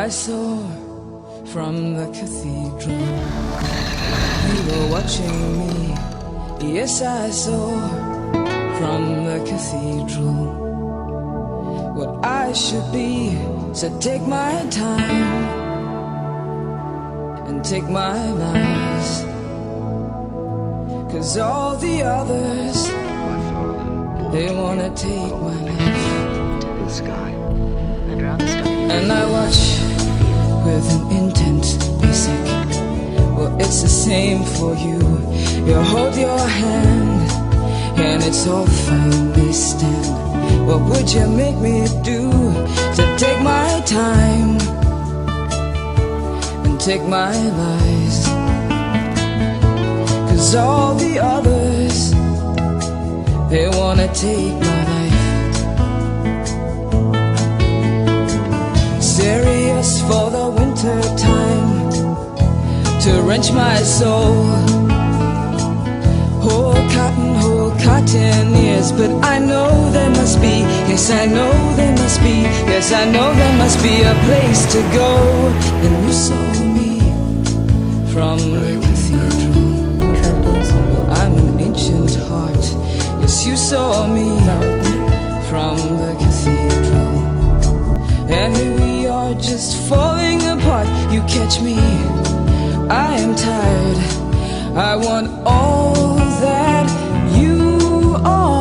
I saw from the cathedral. You were watching me, yes I saw from the cathedral what I should be. So take my time and take my lies, 'cause all the others, My father they wanna take my life. to the sky. I'd rather stop you. And I watch with an intent basic. Well, it's the same for you. You hold your hand and it's all fine, they stand. What would you make me do to take my time and take my lies? 'Cause all the others, they wanna take my life. Serious for the winter time, to wrench my soul. Whole cotton ears, but I know there must be, yes I know there must be, yes I know there must be a place to go. And you saw me from the cathedral. Well, I'm an ancient heart, yes you saw me from the cathedral. And here we are just falling apart. You catch me, I am tired. I want all that you are.